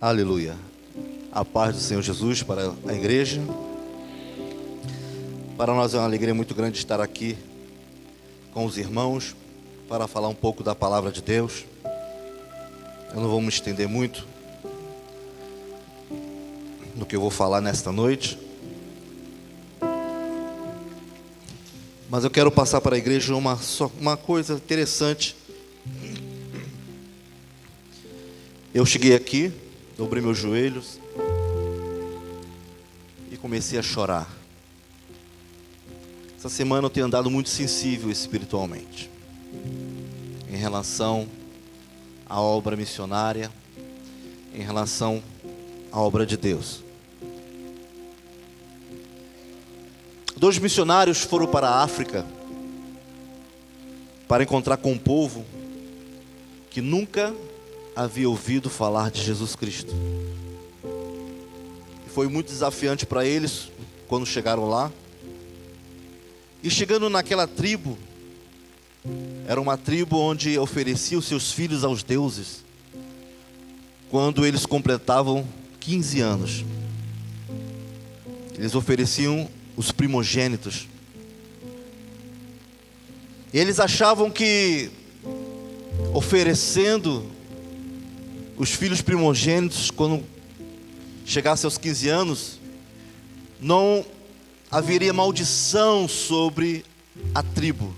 Aleluia. A paz do Senhor Jesus para a igreja. Para nós é uma alegria muito grande estar aqui com os irmãos para falar um pouco da palavra de Deus. Eu não vou me estender muito no que eu vou falar nesta noite, mas eu quero passar para a igreja uma coisa interessante. Eu cheguei aqui, dobrei meus joelhos e comecei a chorar. Essa semana eu tenho andado muito sensível espiritualmente em relação à obra missionária, em relação à obra de Deus. 2 missionários foram para a África para encontrar com um povo que nunca havia ouvido falar de Jesus Cristo. E foi muito desafiante para eles quando chegaram lá. E chegando naquela tribo, era uma tribo onde oferecia os seus filhos aos deuses quando eles completavam 15 anos. Eles ofereciam os primogênitos. Eles achavam que oferecendo os filhos primogênitos, quando chegasse aos 15 anos, não haveria maldição sobre a tribo.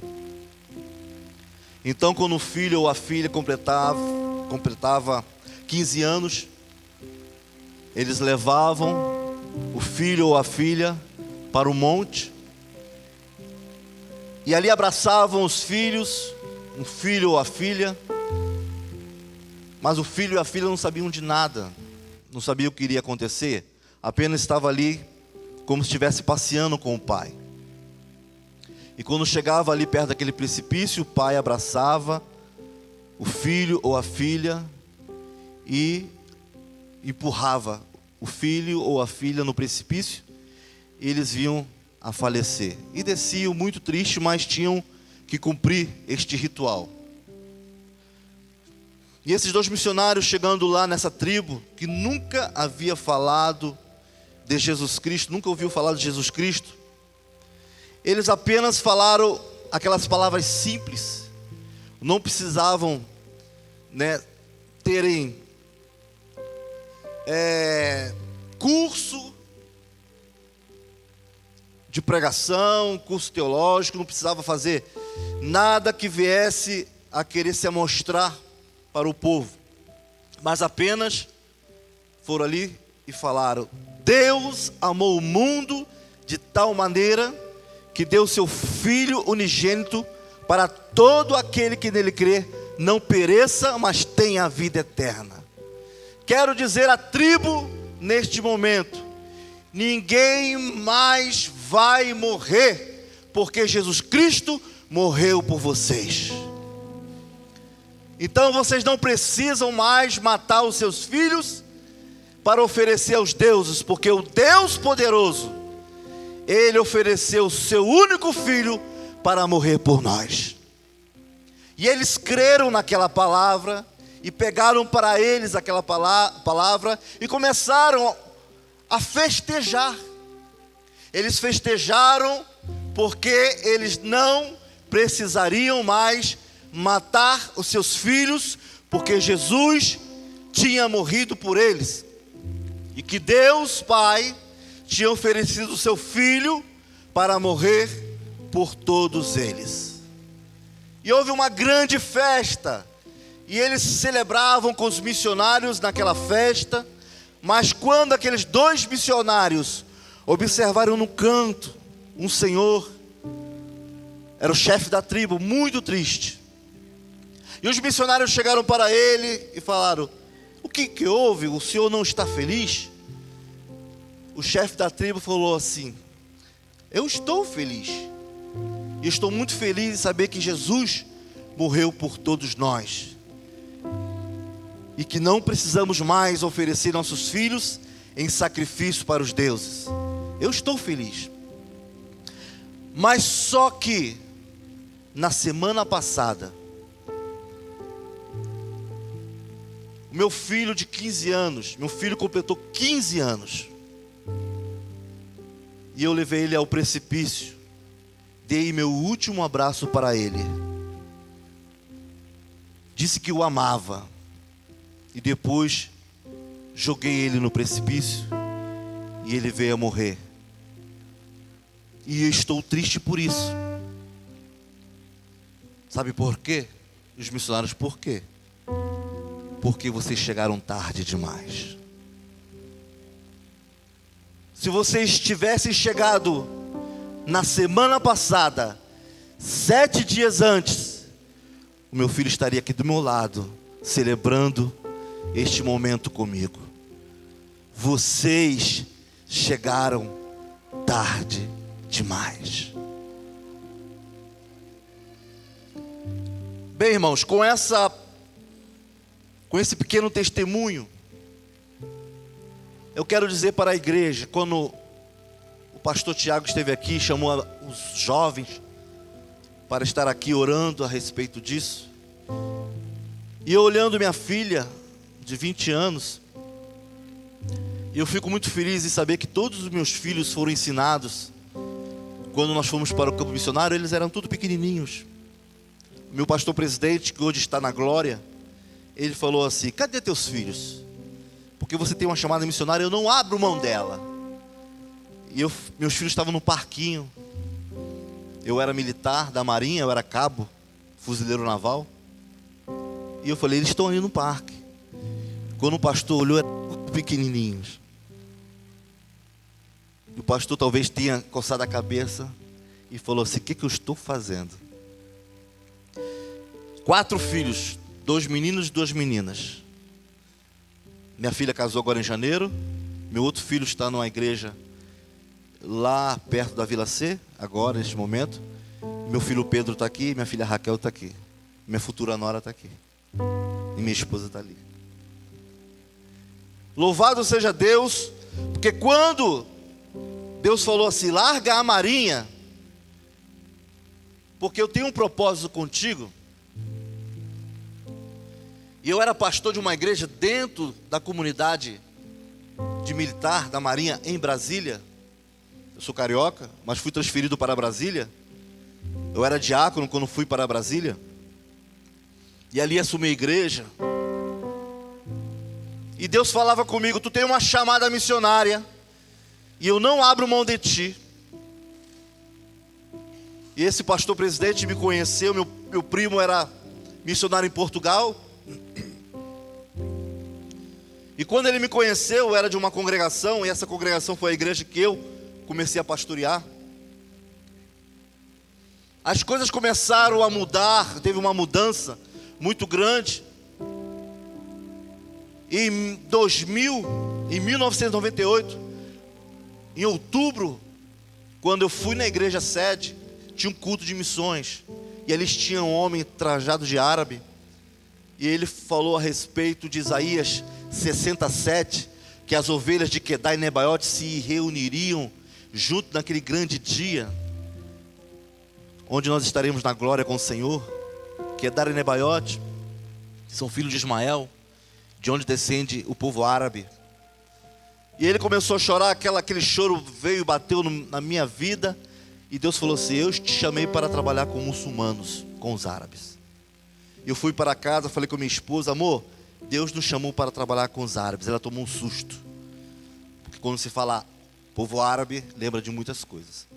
Então, quando o filho ou a filha completava 15 anos, eles levavam o filho ou a filha para o monte, e ali abraçavam os filhos, um filho ou a filha, mas o filho e a filha não sabiam de nada, não sabiam o que iria acontecer, apenas estava ali como se estivesse passeando com o pai. E quando chegava ali perto daquele precipício, o pai abraçava o filho ou a filha e empurrava o filho ou a filha no precipício, e eles vinham a falecer. E desciam muito tristes, mas tinham que cumprir este ritual. E esses 2 missionários chegando lá nessa tribo, que nunca havia falado de Jesus Cristo, nunca ouviu falar de Jesus Cristo, eles apenas falaram aquelas palavras simples, não precisavam, terem curso de pregação, curso teológico, não precisava fazer nada que viesse a querer se amostrar para o povo, mas apenas foram ali e falaram: Deus amou o mundo de tal maneira que deu seu Filho unigênito para todo aquele que nele crê não pereça, mas tenha a vida eterna. Quero dizer à tribo neste momento: ninguém mais vai morrer, porque Jesus Cristo morreu por vocês. Então vocês não precisam mais matar os seus filhos para oferecer aos deuses, porque o Deus poderoso, Ele ofereceu o seu único filho para morrer por nós. E eles creram naquela palavra e pegaram para eles aquela palavra e começaram a festejar. Eles festejaram porque eles não precisariam mais matar os seus filhos, porque Jesus tinha morrido por eles, e que Deus Pai tinha oferecido o seu Filho para morrer por todos eles. E houve uma grande festa, e eles celebravam com os missionários naquela festa. Mas quando aqueles 2 missionários observaram no canto um senhor, era o chefe da tribo, muito triste, e os missionários chegaram para ele e falaram: o que houve? O senhor não está feliz? O chefe da tribo falou assim: eu estou feliz, e estou muito feliz em saber que Jesus morreu por todos nós, e que não precisamos mais oferecer nossos filhos em sacrifício para os deuses. Eu estou feliz. Mas só que na semana passada, meu filho de 15 anos, meu filho completou 15 anos. E eu levei ele ao precipício. Dei meu último abraço para ele. Disse que o amava. E depois joguei ele no precipício. E ele veio a morrer. E eu estou triste por isso. Sabe por quê? Os missionários, por quê? Porque vocês chegaram tarde demais. Se vocês tivessem chegado na semana passada, 7 dias antes, o meu filho estaria aqui do meu lado, celebrando este momento comigo. Vocês chegaram tarde demais. Bem, irmãos, com esse pequeno testemunho, eu quero dizer para a igreja, quando o pastor Tiago esteve aqui, chamou os jovens para estar aqui orando a respeito disso, e eu olhando minha filha de 20 anos, eu fico muito feliz em saber que todos os meus filhos foram ensinados. Quando nós fomos para o campo missionário, eles eram tudo pequenininhos. O meu pastor presidente, que hoje está na glória, ele falou assim: cadê teus filhos? Porque você tem uma chamada missionária, eu não abro mão dela. E meus filhos estavam no parquinho. Eu era militar da marinha, eu era cabo, fuzileiro naval. E eu falei, eles estão ali no parque. Quando o pastor olhou, eram pequenininhos. E o pastor talvez tenha coçado a cabeça e falou assim: o que eu estou fazendo? 4 filhos, 2 meninos e 2 meninas. Minha filha casou agora em janeiro. Meu outro filho está numa igreja lá perto da Vila C, agora, neste momento. Meu filho Pedro está aqui, minha filha Raquel está aqui. Minha futura nora está aqui. E minha esposa está ali. Louvado seja Deus, porque quando Deus falou assim: larga a marinha, porque eu tenho um propósito contigo. E eu era pastor de uma igreja dentro da comunidade de militar da Marinha em Brasília. Eu sou carioca, mas fui transferido para Brasília. Eu era diácono quando fui para Brasília. E ali assumi a igreja. E Deus falava comigo: tu tem uma chamada missionária, e eu não abro mão de ti. E esse pastor presidente me conheceu. Meu primo era missionário em Portugal. E quando ele me conheceu, eu era de uma congregação, e essa congregação foi a igreja que eu comecei a pastorear. As coisas começaram a mudar, teve uma mudança muito grande. Em 1998, em outubro, quando eu fui na igreja sede, tinha um culto de missões, e eles tinham um homem trajado de árabe, e ele falou a respeito de Isaías 67, que as ovelhas de Quedar e Nebaiote se reuniriam junto naquele grande dia, onde nós estaremos na glória com o Senhor. Quedar e Nebaiote são filhos de Ismael, de onde descende o povo árabe. E ele começou a chorar, aquele choro veio e bateu na minha vida. E Deus falou assim: eu te chamei para trabalhar com muçulmanos, com os árabes. Eu fui para casa, falei com minha esposa: amor, Deus nos chamou para trabalhar com os árabes. Ela tomou um susto, porque quando se fala povo árabe, lembra de muitas coisas.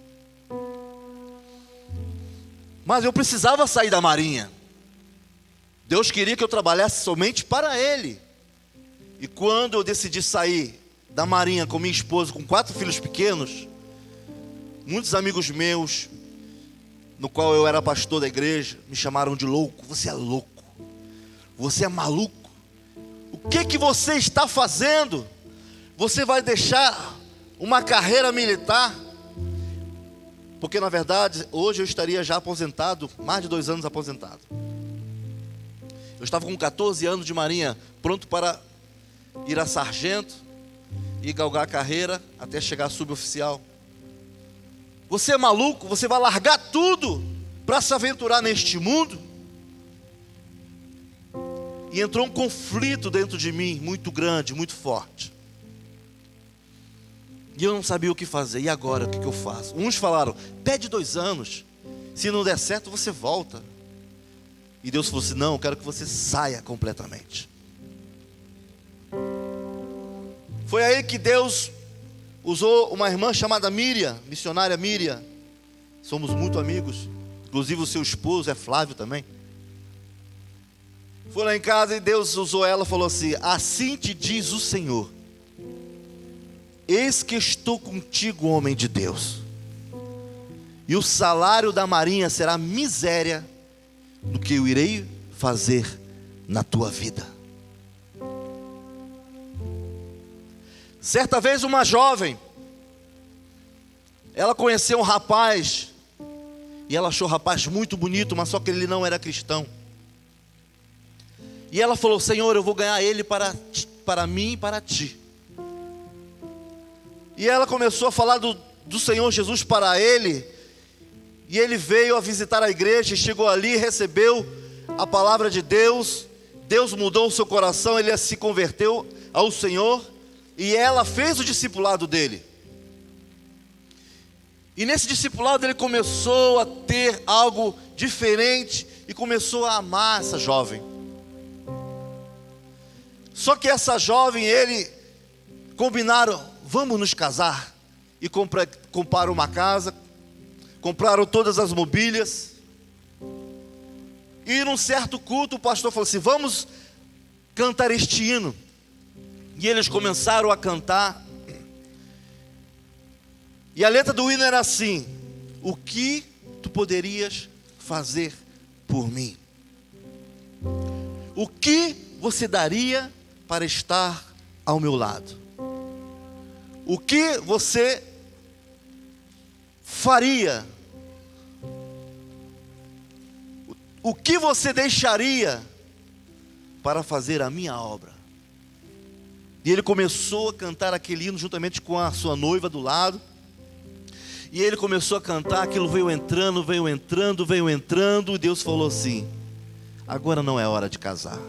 Mas eu precisava sair da marinha. Deus queria que eu trabalhasse somente para Ele. E quando eu decidi sair da marinha com minha esposa, com 4 filhos pequenos, muitos amigos meus, no qual eu era pastor da igreja, me chamaram de louco. Você é louco, você é maluco, o que você está fazendo? Você vai deixar uma carreira militar? Porque na verdade, hoje eu estaria já aposentado, mais de 2 anos aposentado. Eu estava com 14 anos de marinha, pronto para ir a sargento e galgar a carreira até chegar a suboficial. Você é maluco? Você vai largar tudo para se aventurar neste mundo? E entrou um conflito dentro de mim, muito grande, muito forte. E eu não sabia o que fazer. E agora, o que eu faço? Uns falaram, pede 2 anos. Se não der certo, você volta. E Deus falou assim, não, eu quero que você saia completamente. Foi aí que Deus usou uma irmã chamada Miriam, missionária Miriam. Somos muito amigos. Inclusive o seu esposo é Flávio também. Foi lá em casa e Deus usou ela e falou assim, assim te diz o Senhor, eis que estou contigo, homem de Deus, e o salário da marinha será miséria do que eu irei fazer na tua vida. Certa vez uma jovem, ela conheceu um rapaz, e ela achou o rapaz muito bonito, mas só que ele não era cristão. E ela falou, Senhor, eu vou ganhar ele para mim e para ti. E ela começou a falar do Senhor Jesus para ele. E ele veio a visitar a igreja, chegou ali, recebeu a palavra de Deus. Deus mudou o seu coração, ele se converteu ao Senhor. E ela fez o discipulado dele. E nesse discipulado ele começou a ter algo diferente e começou a amar essa jovem. Só que essa jovem, ele combinaram, vamos nos casar. E compraram uma casa, compraram todas as mobílias. E num certo culto o pastor falou assim, vamos cantar este hino. E eles começaram a cantar. E a letra do hino era assim, o que tu poderias fazer por mim? O que você daria para estar ao meu lado? O que você faria? O que você deixaria para fazer a minha obra? E ele começou a cantar aquele hino juntamente com a sua noiva do lado. E ele começou a cantar, aquilo veio entrando, e Deus falou assim, agora não é hora de casar.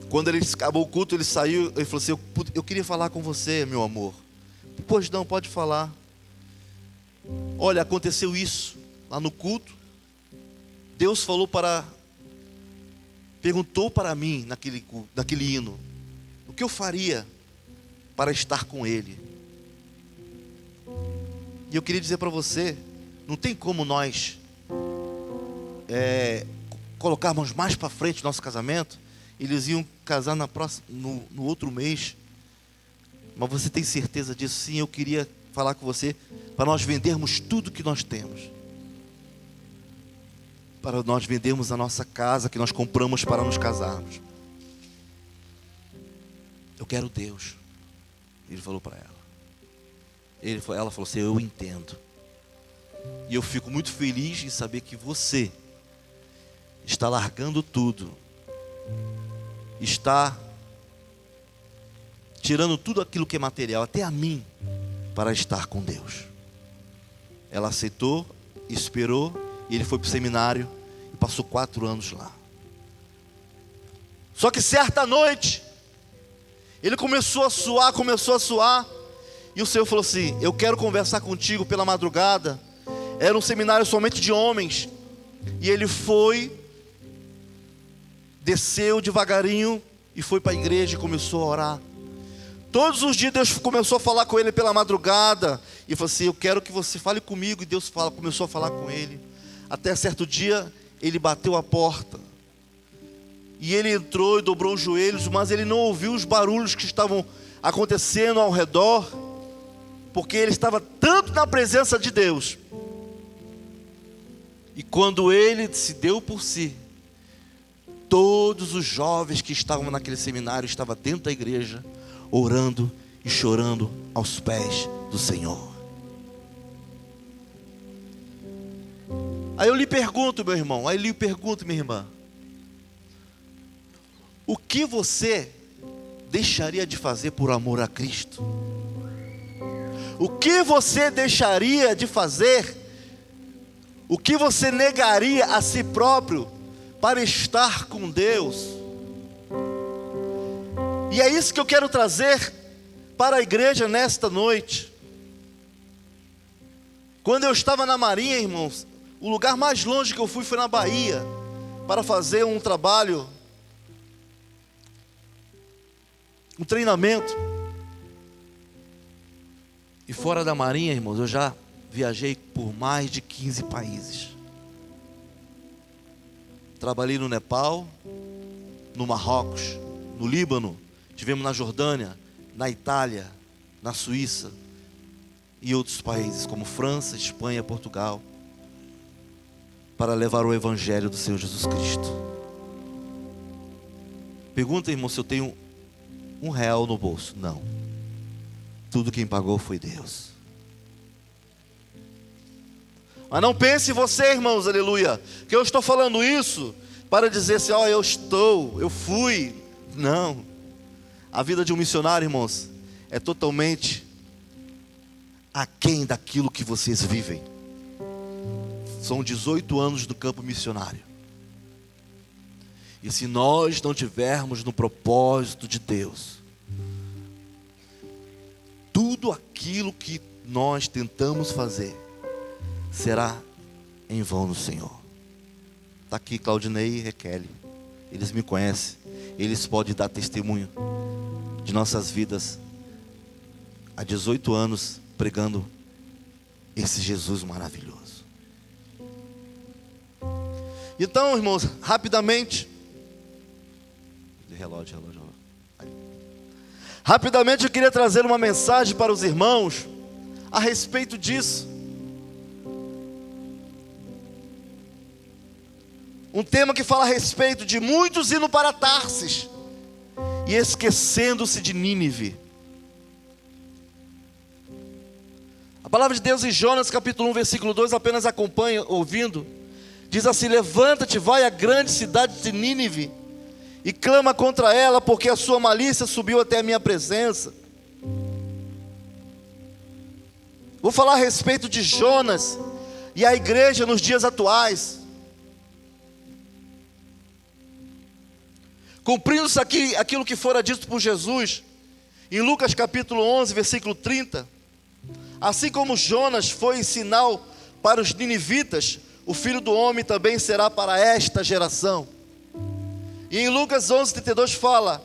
Quando ele acabou o culto, ele saiu, ele falou assim, eu queria falar com você, meu amor. Pois não, pode falar. Olha, aconteceu isso lá no culto. Deus perguntou para mim naquele hino, o que eu faria para estar com ele? E eu queria dizer para você, não tem como nós colocarmos mais para frente nosso casamento. Eles iam casar no outro mês. Mas você tem certeza disso? Sim, eu queria falar com você para nós vendermos tudo que nós temos. Para nós vendermos a nossa casa que nós compramos para nos casarmos. Eu quero Deus. Ele falou para ela. Ela falou assim, eu entendo. E eu fico muito feliz em saber que você está largando tudo. Está tirando tudo aquilo que é material, até a mim, para estar com Deus. Ela aceitou, esperou, e ele foi para o seminário e passou 4 anos lá. Só que certa noite, ele começou a suar, e o Senhor falou assim, eu quero conversar contigo pela madrugada. Era um seminário somente de homens, e ele desceu devagarinho e foi para a igreja e começou a orar. Todos os dias Deus começou a falar com ele pela madrugada. E falou assim, eu quero que você fale comigo. E Deus começou a falar com ele. Até certo dia ele bateu a porta. E ele entrou e dobrou os joelhos. Mas ele não ouviu os barulhos que estavam acontecendo ao redor. Porque ele estava tanto na presença de Deus. E quando ele se deu por si, todos os jovens que estavam naquele seminário estavam dentro da igreja, orando e chorando aos pés do Senhor. Aí eu lhe pergunto, meu irmão, minha irmã, o que você deixaria de fazer por amor a Cristo? O que você deixaria de fazer O que você negaria a si próprio para estar com Deus? E é isso que eu quero trazer para a igreja nesta noite. Quando eu estava na Marinha, irmãos, o lugar mais longe que eu fui foi na Bahia, para fazer um trabalho, um treinamento. E fora da Marinha, irmãos, eu já viajei por mais de 15 países. Trabalhei no Nepal, no Marrocos, no Líbano, tivemos na Jordânia, na Itália, na Suíça e outros países como França, Espanha, Portugal, para levar o Evangelho do Senhor Jesus Cristo. Pergunta, irmão, se eu tenho R$1 no bolso. Não. Tudo quem pagou foi Deus. Mas não pense você, irmãos, aleluia, que eu estou falando isso para dizer assim, ó, eu fui. Não. A vida de um missionário, irmãos, é totalmente aquém daquilo que vocês vivem. São 18 anos do campo missionário. E se nós não tivermos no propósito de Deus, tudo aquilo que nós tentamos fazer será em vão no Senhor. Está aqui Claudinei e Raquel. Eles me conhecem. Eles podem dar testemunho de nossas vidas há 18 anos pregando esse Jesus maravilhoso. Então, irmãos, rapidamente, rapidamente eu queria trazer uma mensagem para os irmãos a respeito disso. Um tema que fala a respeito de muitos indo para Tarsis e esquecendo-se de Nínive. A palavra de Deus em Jonas capítulo 1 versículo 2, apenas acompanha ouvindo. Diz assim: levanta-te, vai à grande cidade de Nínive e clama contra ela, porque a sua malícia subiu até a minha presença. Vou falar a respeito de Jonas e a igreja nos dias atuais. Cumprindo-se aqui aquilo que fora dito por Jesus em Lucas capítulo 11 versículo 30. Assim como Jonas foi sinal para os ninivitas, o Filho do Homem também será para esta geração. E em Lucas 11:32 fala: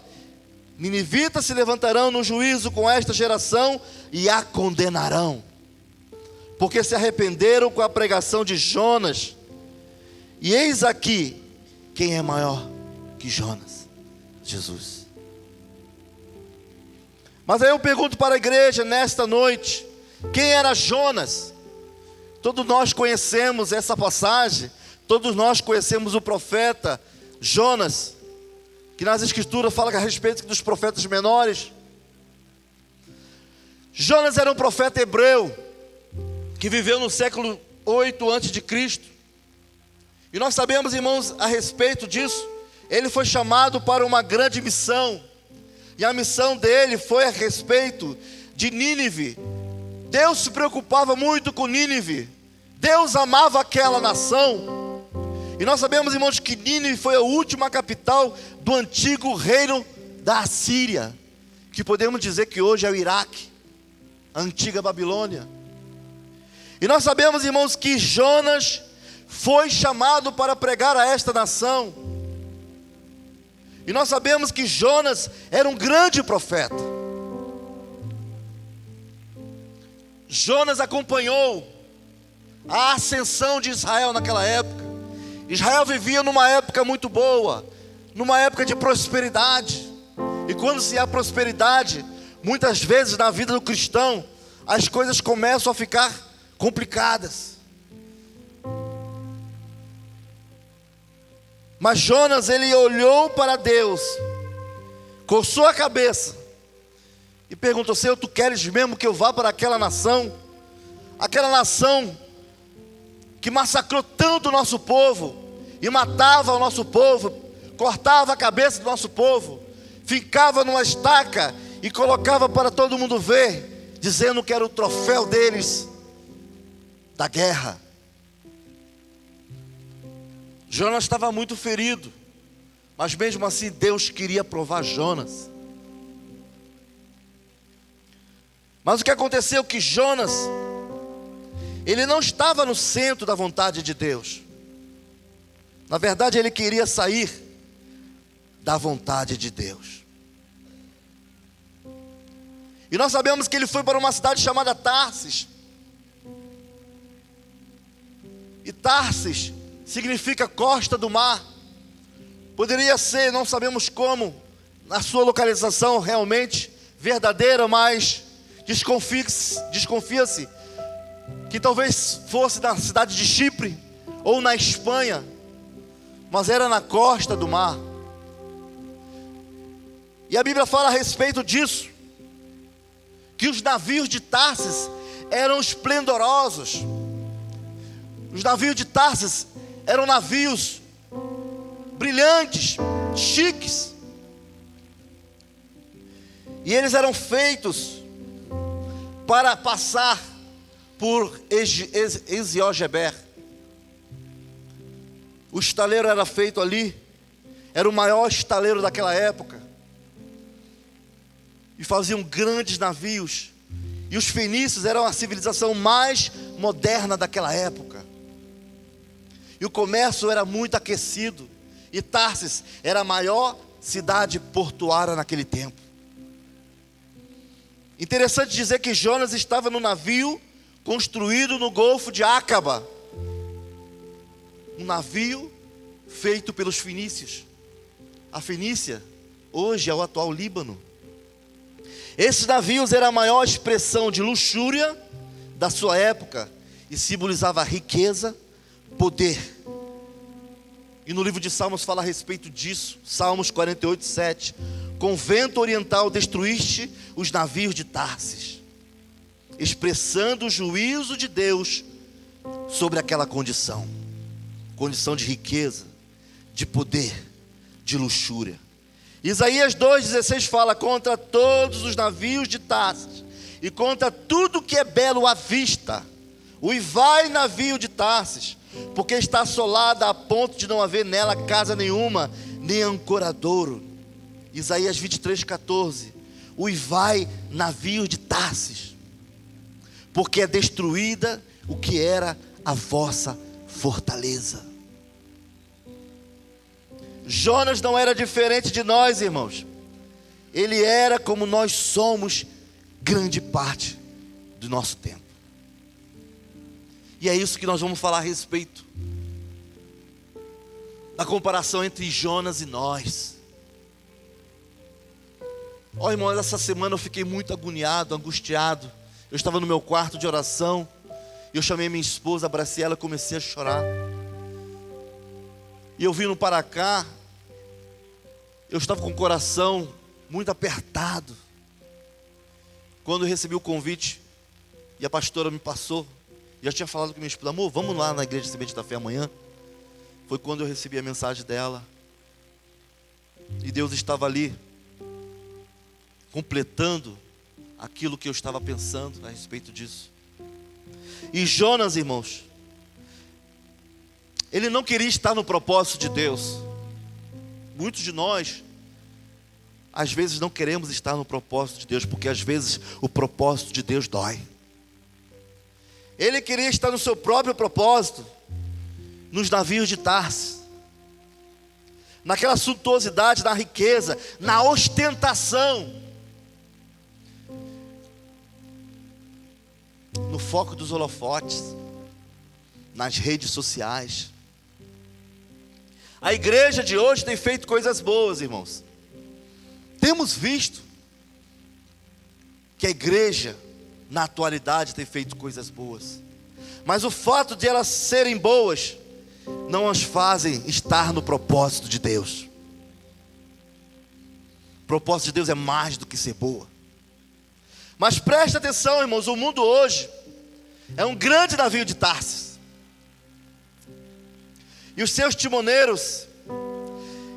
ninivitas se levantarão no juízo com esta geração e a condenarão, porque se arrependeram com a pregação de Jonas. E eis aqui quem é maior que Jonas: Jesus. Mas aí eu pergunto para a igreja nesta noite: quem era Jonas? Todos nós conhecemos essa passagem, todos nós conhecemos o profeta Jonas, que nas escrituras fala a respeito dos profetas menores. Jonas era um profeta hebreu, que viveu no século 8 a.C. E nós sabemos, irmãos, a respeito disso. Ele foi chamado para uma grande missão, e a missão dele foi a respeito de Nínive. Deus se preocupava muito com Nínive. Deus amava aquela nação. E nós sabemos, irmãos, que Nínive foi a última capital do antigo reino da Assíria, que podemos dizer que hoje é o Iraque, a antiga Babilônia. E nós sabemos, irmãos, que Jonas foi chamado para pregar a esta nação. E nós sabemos que Jonas era um grande profeta. Jonas acompanhou a ascensão de Israel naquela época. Israel vivia numa época muito boa, numa época de prosperidade. E quando se há prosperidade, muitas vezes na vida do cristão, as coisas começam a ficar complicadas. Mas Jonas, ele olhou para Deus, coçou a cabeça e perguntou: Senhor, tu queres mesmo que eu vá para aquela nação? Aquela nação que massacrou tanto o nosso povo, e matava o nosso povo, cortava a cabeça do nosso povo, ficava numa estaca e colocava para todo mundo ver, dizendo que era o troféu deles da guerra. Jonas estava muito ferido, mas mesmo assim Deus queria provar Jonas. Mas o que aconteceu é que Jonas, ele não estava no centro da vontade de Deus. Na verdade, ele queria sair da vontade de Deus. E nós sabemos que ele foi para uma cidade chamada Tarsis. E Tarsis significa costa do mar. Poderia ser, não sabemos como, na sua localização realmente verdadeira, mas desconfia-se que talvez fosse na cidade de Chipre ou na Espanha, mas era na costa do mar. E a Bíblia fala a respeito disso, que os navios de Tarsis eram esplendorosos. Os navios de Tarsis eram navios brilhantes, chiques. E eles eram feitos para passar por Eziogeber. O estaleiro era feito ali, era o maior estaleiro daquela época. E faziam grandes navios. E os fenícios eram a civilização mais moderna daquela época. E o comércio era muito aquecido. E Tarsis era a maior cidade portuária naquele tempo. Interessante dizer que Jonas estava no navio construído no Golfo de Acaba. Um navio feito pelos fenícios. A Fenícia hoje é o atual Líbano. Esses navios eram a maior expressão de luxúria da sua época e simbolizava riqueza, poder. E no livro de Salmos fala a respeito disso. Salmos 48, 7. Com vento oriental destruíste os navios de Tarsis, expressando o juízo de Deus sobre aquela condição de riqueza, de poder, de luxúria. Isaías 2,16 fala: contra todos os navios de Tarsis e contra tudo que é belo à vista, uivai navio de Tarsis, porque está assolada a ponto de não haver nela casa nenhuma, nem ancoradouro. Isaías 23,14. Uivai navio de Tarsis, porque é destruída o que era a vossa fortaleza. Jonas não era diferente de nós, irmãos. Ele era como nós somos grande parte do nosso tempo. E é isso que nós vamos falar a respeito da comparação entre Jonas e nós. Ó, irmãos, essa semana eu fiquei muito agoniado, angustiado. Eu estava no meu quarto de oração, e eu chamei minha esposa, abracei ela e comecei a chorar. E eu vindo para cá, eu estava com o coração muito apertado, quando eu recebi o convite, e a pastora me passou. Já tinha falado com minha esposa: amor, vamos lá na igreja Semente da Fé amanhã. Foi quando eu recebi a mensagem dela. E Deus estava ali, completando aquilo que eu estava pensando a respeito disso. E Jonas, irmãos, ele não queria estar no propósito de Deus. Muitos de nós, às vezes, não queremos estar no propósito de Deus, porque às vezes o propósito de Deus dói. Ele queria estar no seu próprio propósito, nos navios de Tarsis, naquela suntuosidade, na riqueza, na ostentação, no foco dos holofotes, nas redes sociais. A igreja de hoje tem feito coisas boas, irmãos. Temos visto que a igreja na atualidade tem feito coisas boas, mas o fato de elas serem boas não as fazem estar no propósito de Deus. O propósito de Deus é mais do que ser boa. Mas preste atenção, irmãos, o mundo hoje é um grande navio de Tarsis, e os seus timoneiros,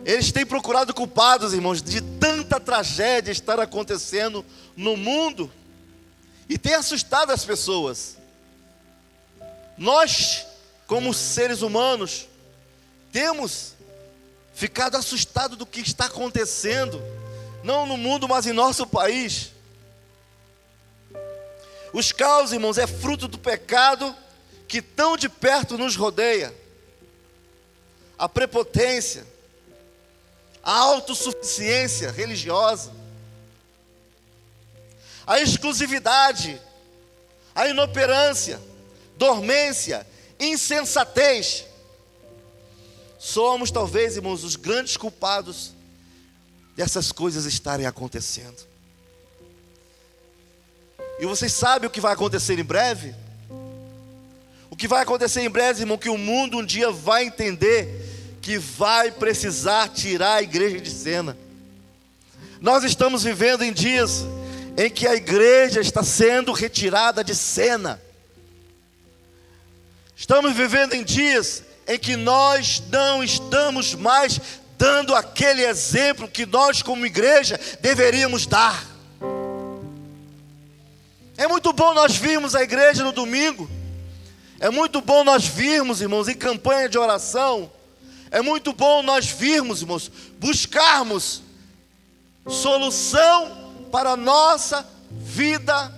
eles têm procurado culpados, irmãos, de tanta tragédia estar acontecendo no mundo, e tem assustado as pessoas. Nós, como seres humanos, temos ficado assustados do que está acontecendo, não no mundo, mas em nosso país. Os caos, irmãos, é fruto do pecado que tão de perto nos rodeia. A prepotência, a autossuficiência religiosa, a exclusividade, a inoperância, dormência, insensatez. Somos talvez, irmãos, os grandes culpados dessas coisas estarem acontecendo. E vocês sabem o que vai acontecer em breve? O que vai acontecer em breve, irmão, que o mundo um dia vai entender que vai precisar tirar a igreja de cena. Nós estamos vivendo em dias em que a igreja está sendo retirada de cena. Estamos vivendo em dias em que nós não estamos mais dando aquele exemplo que nós como igreja deveríamos dar. É muito bom nós virmos à igreja no domingo. É muito bom nós virmos, irmãos, em campanha de oração. É muito bom nós virmos, irmãos, buscarmos solução para a nossa vida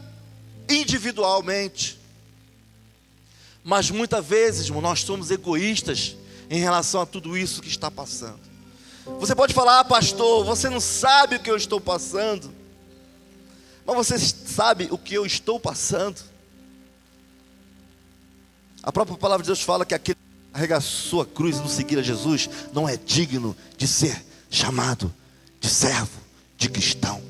individualmente. Mas muitas vezes, irmão, nós somos egoístas em relação a tudo isso que está passando. Você pode falar: pastor, você não sabe o que eu estou passando. Mas você sabe o que eu estou passando? A própria palavra de Deus fala que aquele que carrega a sua cruz e não seguir a Jesus não é digno de ser chamado de servo, de cristão.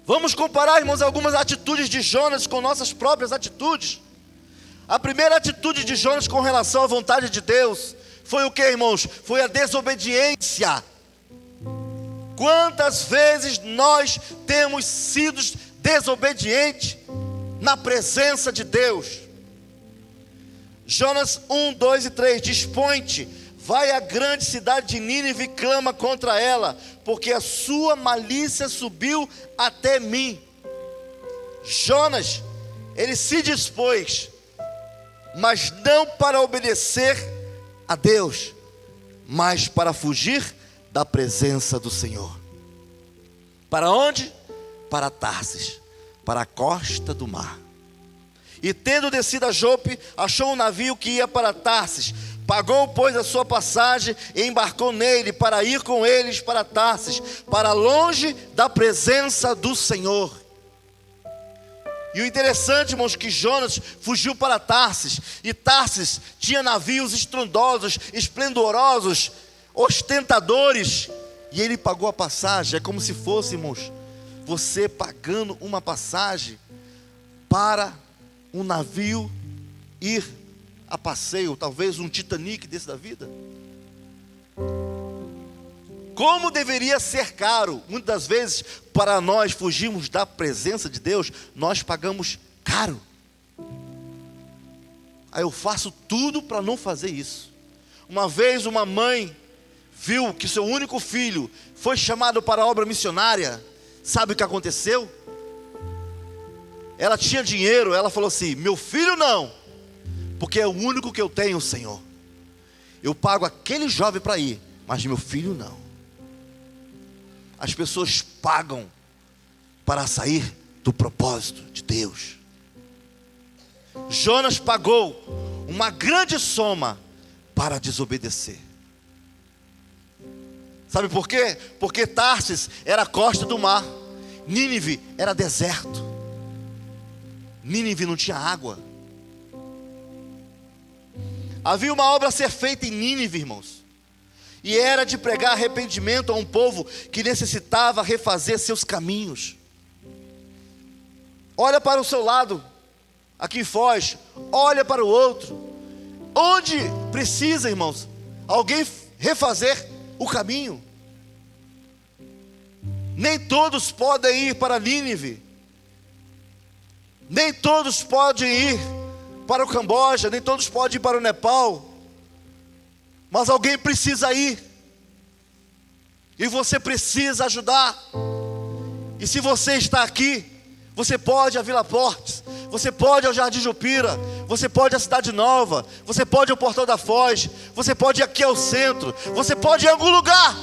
Vamos comparar, irmãos, algumas atitudes de Jonas com nossas próprias atitudes. A primeira atitude de Jonas com relação à vontade de Deus foi o que, irmãos? Foi a desobediência. Quantas vezes nós temos sido desobedientes na presença de Deus? Jonas 1, 2 e 3: dispõe-te, vai à grande cidade de Nínive e clama contra ela, porque a sua malícia subiu até mim. Jonas, ele se dispôs, mas não para obedecer a Deus, mas para fugir da presença do Senhor. Para onde? Para Tarsis, para a costa do mar. E tendo descido a Jope, achou um navio que ia para Tarsis. Pagou, pois, a sua passagem e embarcou nele para ir com eles para Tarsis, para longe da presença do Senhor. E o interessante, irmãos, que Jonas fugiu para Tarsis. E Tarsis tinha navios estrondosos, esplendorosos, ostentadores. E ele pagou a passagem. É como se fosse, irmãos, você pagando uma passagem para um navio ir a passeio, talvez um Titanic desse da vida. Como deveria ser caro. Muitas das vezes, para nós fugirmos da presença de Deus, nós pagamos caro. Aí eu faço tudo para não fazer isso. Uma vez uma mãe viu que seu único filho foi chamado para a obra missionária. Sabe o que aconteceu? Ela tinha dinheiro, ela falou assim: meu filho não, porque é o único que eu tenho, Senhor. Eu pago aquele jovem para ir, mas meu filho não. As pessoas pagam para sair do propósito de Deus. Jonas pagou uma grande soma para desobedecer. Sabe por quê? Porque Tarsis era a costa do mar, Nínive era deserto. Nínive não tinha água. Havia uma obra a ser feita em Nínive, irmãos, e era de pregar arrependimento a um povo que necessitava refazer seus caminhos. Olha para o seu lado, aqui em Foz, olha para o outro. Onde precisa, irmãos, alguém refazer o caminho? Nem todos podem ir para Nínive, nem todos podem ir para o Camboja, nem todos podem ir para o Nepal, mas alguém precisa ir, e você precisa ajudar. E se você está aqui, Você pode ir a Vila Portes, você pode ir ao Jardim Jupira, você pode ir à Cidade Nova, você pode ir ao Portão da Foz, você pode ir aqui ao centro, você pode ir em algum lugar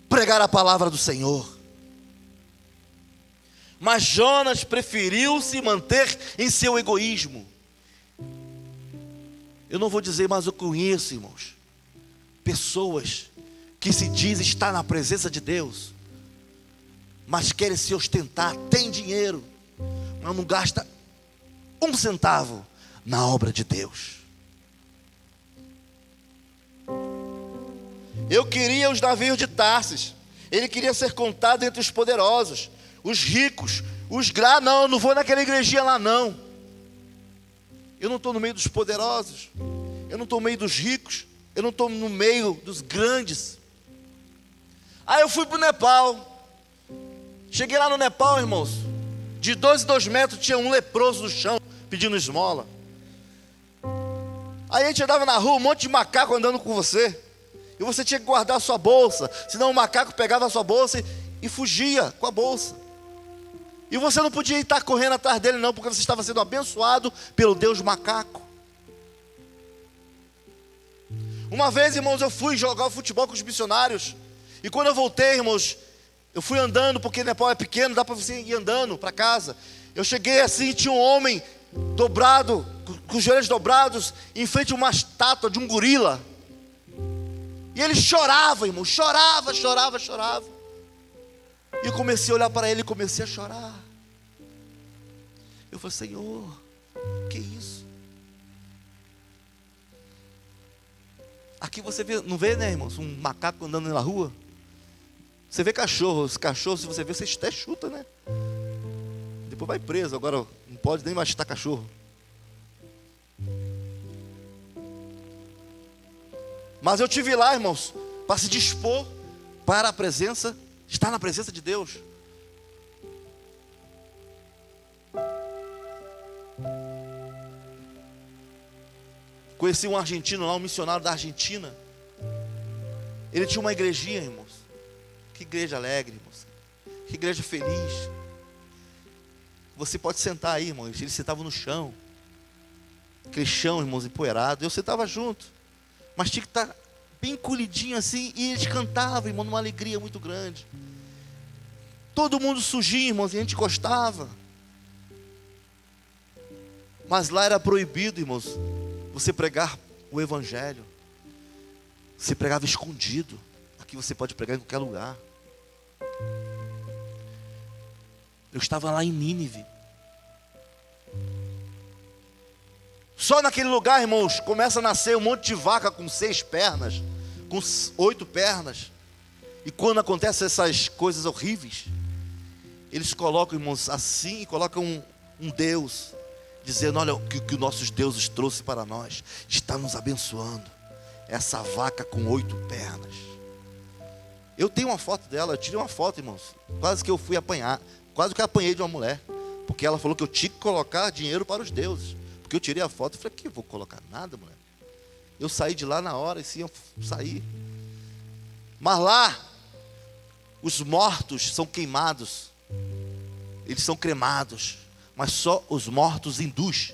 pregar a palavra do Senhor. Mas Jonas preferiu se manter em seu egoísmo. Eu não vou dizer, mas eu conheço, irmãos, pessoas que se dizem estar na presença de Deus, mas querem se ostentar, tem dinheiro, mas não gasta um centavo na obra de Deus. Eu queria os navios de Tarsis, ele queria ser contado entre os poderosos, os ricos, não, eu não vou naquela igrejinha lá não. Eu não estou no meio dos poderosos, eu não estou no meio dos ricos, eu não estou no meio dos grandes. Aí eu fui para o Nepal. Cheguei lá no Nepal, irmãos, de 2 em 2 metros tinha um leproso no chão, pedindo esmola. Aí a gente andava na rua, um monte de macaco andando com você, e você tinha que guardar a sua bolsa, senão o macaco pegava a sua bolsa e fugia com a bolsa. E você não podia estar correndo atrás dele não, porque você estava sendo abençoado pelo Deus macaco. Uma vez, irmãos, eu fui jogar futebol com os missionários, e quando eu voltei, irmãos, eu fui andando, porque Nepal é pequeno, dá para você ir andando para casa. Eu cheguei assim, tinha um homem dobrado, com os joelhos dobrados, em frente a uma estátua de um gorila. E ele chorava, irmão, chorava. E eu comecei a olhar para ele e comecei a chorar. Eu falei, Senhor, que isso? Aqui você vê, não vê, né, irmãos, um macaco andando na rua? Você vê cachorro, os cachorros, se você vê, você até chuta, né? Depois vai preso, agora não pode nem mais chutar cachorro. Mas eu tive lá, irmãos, para se dispor para a presença, estar na presença de Deus. Conheci um argentino lá, um missionário da Argentina. Ele tinha uma igrejinha, irmãos. Que igreja alegre, irmãos. Que igreja feliz. Você pode sentar aí, irmãos. Ele sentava no chão. Aquele chão, irmãos, empoeirado. Eu sentava junto. Mas tinha que estar bem encolhidinho assim. E eles cantavam, irmão, numa alegria muito grande. Todo mundo sujinho, irmãos, e a gente gostava. Mas lá era proibido, irmãos, você pregar o evangelho. Você pregava escondido. Aqui você pode pregar em qualquer lugar. Eu estava lá em Nínive. Só naquele lugar, irmãos, começa a nascer um monte de vaca com 6 pernas, com 8 pernas. E quando acontecem essas coisas horríveis, eles colocam, irmãos, assim, e colocam um Deus, dizendo, olha, o que os nossos deuses trouxe para nós, está nos abençoando. Essa vaca com 8 pernas. Eu tenho uma foto dela, eu tirei uma foto, irmãos. Quase que eu fui apanhar, quase que eu apanhei de uma mulher. Porque ela falou que eu tinha que colocar dinheiro para os deuses. Porque eu tirei a foto e falei, que eu vou colocar nada, mulher. Eu saí de lá na hora, assim, eu saí. Mas lá, os mortos são queimados. Eles são cremados. Mas só os mortos hindus.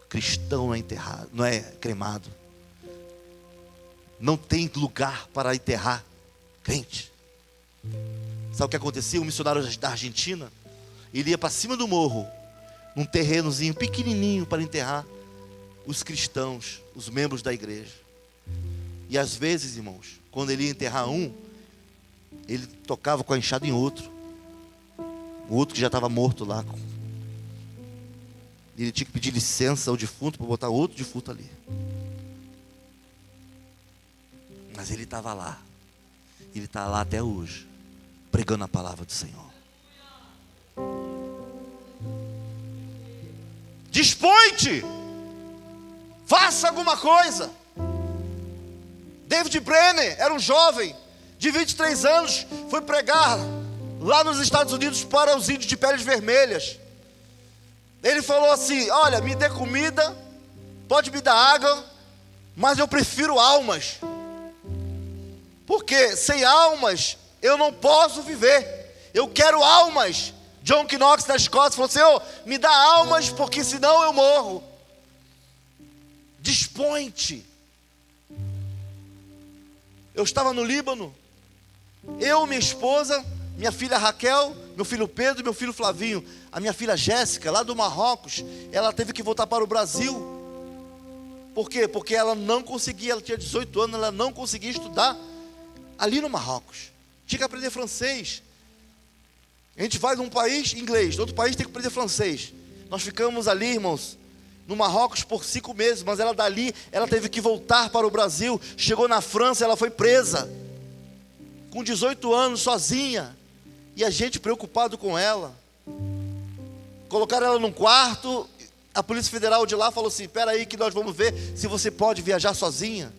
Cristão não é enterrado, não é cremado. Não tem lugar para enterrar crente. Sabe o que acontecia? Um missionário da Argentina, ele ia para cima do morro, num terrenozinho pequenininho, para enterrar os cristãos, os membros da igreja. E às vezes, irmãos, quando ele ia enterrar um, ele tocava com a enxada em outro. O outro que já estava morto lá. Ele tinha que pedir licença ao defunto para botar outro defunto ali. Mas ele estava lá. Ele está lá até hoje, pregando a palavra do Senhor. Dispõe-te, faça alguma coisa. David Brenner era um jovem de 23 anos, foi pregar lá nos Estados Unidos para os índios de peles vermelhas. Ele falou assim, olha, me dê comida, pode me dar água, mas eu prefiro almas. Porque sem almas eu não posso viver. Eu quero almas. John Knox da Escócia falou: Senhor, me dá almas, porque senão eu morro. Dispõe-te. Eu estava no Líbano, eu, minha esposa, minha filha Raquel, meu filho Pedro e meu filho Flavinho. A minha filha Jéssica, lá do Marrocos, ela teve que voltar para o Brasil. Por quê? Porque ela não conseguia, ela tinha 18 anos, ela não conseguia estudar ali no Marrocos. Tinha que aprender francês. A gente vai de um país inglês, de outro país tem que aprender francês. Nós ficamos ali, irmãos, no Marrocos por 5 meses, mas ela dali, ela teve que voltar para o Brasil. Chegou na França, ela foi presa, com 18 anos, sozinha, e a gente preocupado com ela. Colocaram ela num quarto, a Polícia Federal de lá falou assim: espera aí que nós vamos ver se você pode viajar sozinha.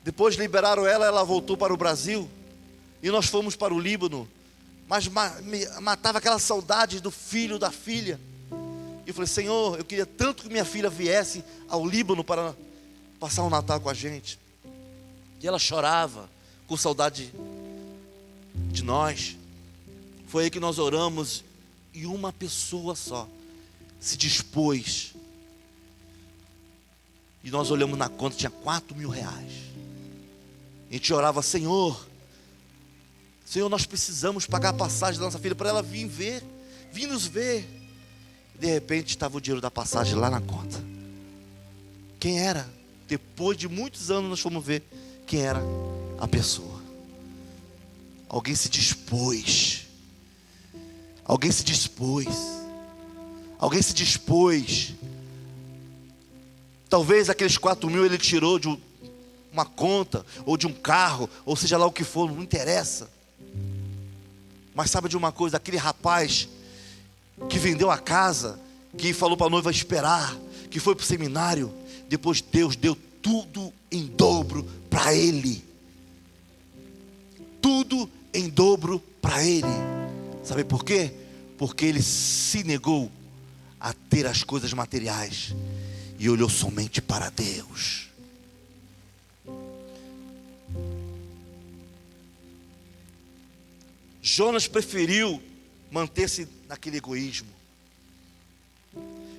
Depois liberaram ela, ela voltou para o Brasil, e nós fomos para o Líbano, mas matava aquela saudade do filho, da filha. E eu falei: Senhor, eu queria tanto que minha filha viesse ao Líbano para passar o Natal com a gente. E ela chorava com saudade de nós. Foi aí que nós oramos, e uma pessoa só se dispôs. E nós olhamos na conta, tinha 4.000 reais. A gente orava: Senhor, nós precisamos pagar a passagem da nossa filha para ela vir nos ver. De repente estava o dinheiro da passagem lá na conta. Quem era? Depois de muitos anos nós fomos ver quem era a pessoa. Alguém se dispôs. Alguém se dispôs. Alguém se dispôs. Talvez aqueles 4.000 ele tirou de uma conta, ou de um carro, ou seja lá o que for, não interessa. Mas sabe de uma coisa? Aquele rapaz que vendeu a casa, que falou para a noiva esperar, que foi para o seminário, depois Deus deu tudo em dobro para ele. Tudo em dobro para ele. Sabe por quê? Porque ele se negou a ter as coisas materiais e olhou somente para Deus. Jonas preferiu manter-se naquele egoísmo.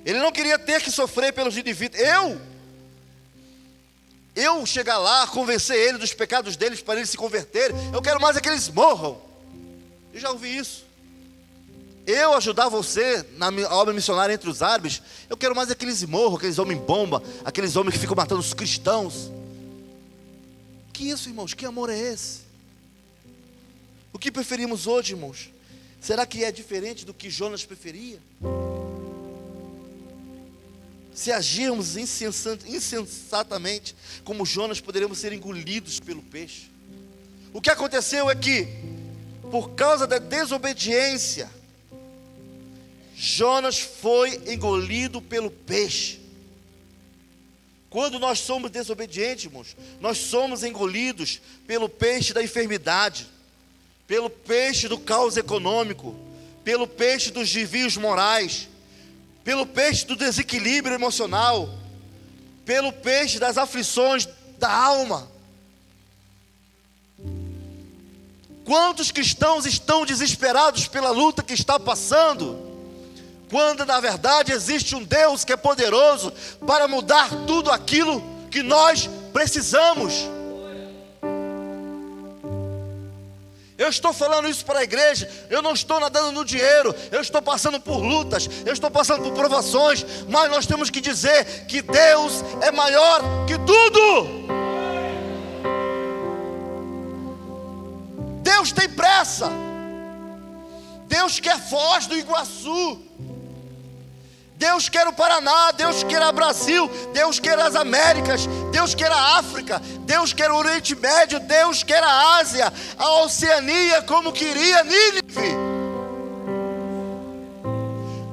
Ele não queria ter que sofrer pelos indivíduos. Eu chegar lá, convencer ele dos pecados deles para eles se converterem. Eu quero mais é que eles morram. Eu já ouvi isso. Eu ajudar você na obra missionária entre os árabes. Eu quero mais é que eles morram, aqueles homens bomba, aqueles homens que ficam matando os cristãos. Que isso, irmãos? Que amor é esse? O que preferimos hoje, irmãos? Será que é diferente do que Jonas preferia? Se agirmos insensatamente como Jonas, poderemos ser engolidos pelo peixe. O que aconteceu é que, por causa da desobediência, Jonas foi engolido pelo peixe. Quando nós somos desobedientes, irmãos, nós somos engolidos pelo peixe da enfermidade, pelo peixe do caos econômico, pelo peixe dos desvios morais, pelo peixe do desequilíbrio emocional, pelo peixe das aflições da alma. Quantos cristãos estão desesperados pela luta que está passando, quando na verdade existe um Deus que é poderoso para mudar tudo aquilo que nós precisamos. Eu estou falando isso para a igreja. Eu não estou nadando no dinheiro. Eu estou passando por lutas. Eu estou passando por provações. Mas nós temos que dizer que Deus é maior que tudo. Deus tem pressa. Deus quer Foz do Iguaçu. Deus quer o Paraná, Deus quer o Brasil, Deus quer as Américas, Deus quer a África, Deus quer o Oriente Médio, Deus quer a Ásia, a Oceania, como queria Nínive.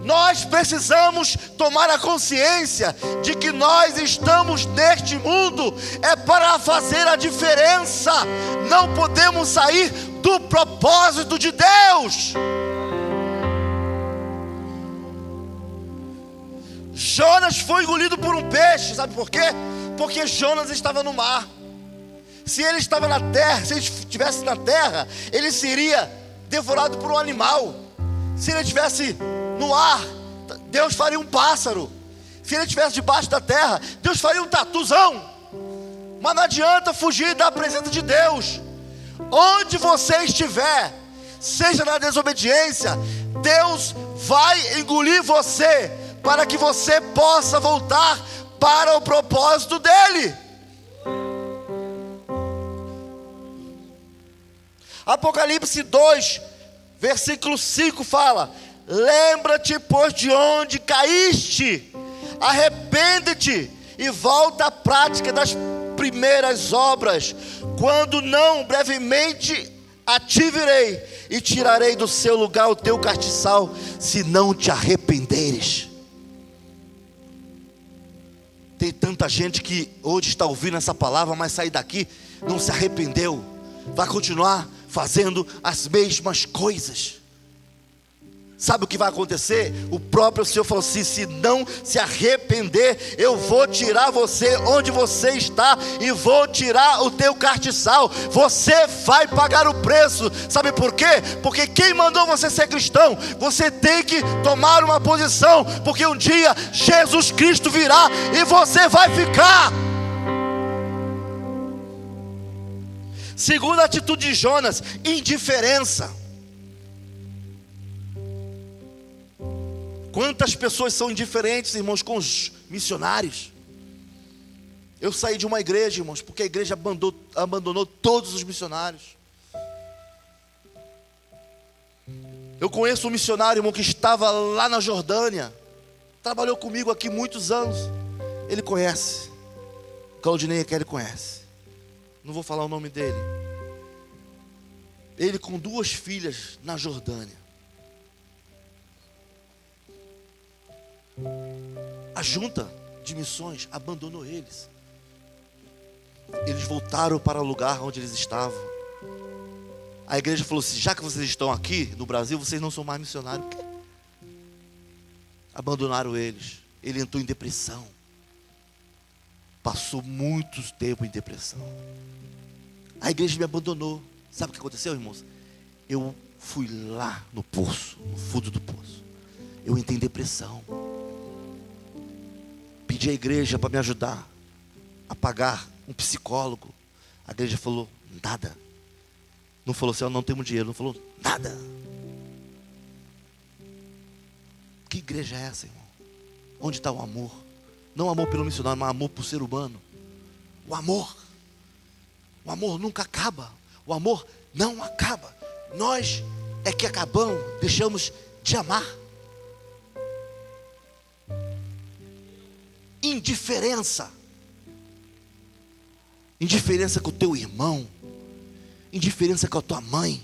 Nós precisamos tomar a consciência de que nós estamos neste mundo é para fazer a diferença. Não podemos sair do propósito de Deus. Jonas foi engolido por um peixe, sabe por quê? Porque Jonas estava no mar. Se ele estava na terra, se ele estivesse na terra, ele seria devorado por um animal. Se ele estivesse no ar, Deus faria um pássaro. Se ele estivesse debaixo da terra, Deus faria um tatuzão. Mas não adianta fugir da presença de Deus. Onde você estiver, seja na desobediência, Deus vai engolir você, para que você possa voltar para o propósito dele. Apocalipse 2, versículo 5 fala: lembra-te, pois, de onde caíste, arrepende-te e volta à prática das primeiras obras. Quando não, brevemente a te virei e tirarei do seu lugar o teu castiçal, se não te arrependeres. Tem tanta gente que hoje está ouvindo essa palavra, mas sair daqui não se arrependeu, vai continuar fazendo as mesmas coisas. Sabe o que vai acontecer? O próprio Senhor falou assim: se não se arrepender, eu vou tirar você onde você está e vou tirar o teu castiçal. Você vai pagar o preço. Sabe por quê? Porque quem mandou você ser cristão? Você tem que tomar uma posição, porque um dia Jesus Cristo virá e você vai ficar. Segunda atitude de Jonas: indiferença. Quantas pessoas são indiferentes, irmãos, com os missionários? Eu saí de uma igreja, irmãos, porque a igreja abandonou todos os missionários. Eu conheço um missionário, irmão, que estava lá na Jordânia, trabalhou comigo aqui muitos anos. Ele conhece, Claudinei aqui, ele conhece. Não vou falar o nome dele. Ele com 2 filhas na Jordânia. A junta de missões abandonou eles. Eles voltaram para o lugar onde eles estavam. A igreja falou assim: já que vocês estão aqui no Brasil, vocês não são mais missionários. Abandonaram eles. Ele entrou em depressão. Passou muito tempo em depressão. A igreja me abandonou. Sabe o que aconteceu, irmãos? Eu fui lá no poço, no fundo do poço. Eu entrei em depressão. Pedi à igreja para me ajudar a pagar um psicólogo. A igreja falou nada. Não falou assim: não temos dinheiro. Não falou nada. Que igreja é essa, irmão? Onde está o amor? Não amor pelo missionário, mas amor por ser humano. O amor nunca acaba. O amor não acaba. Nós é que acabamos, deixamos de amar. Indiferença. Indiferença com o teu irmão. Indiferença com a tua mãe.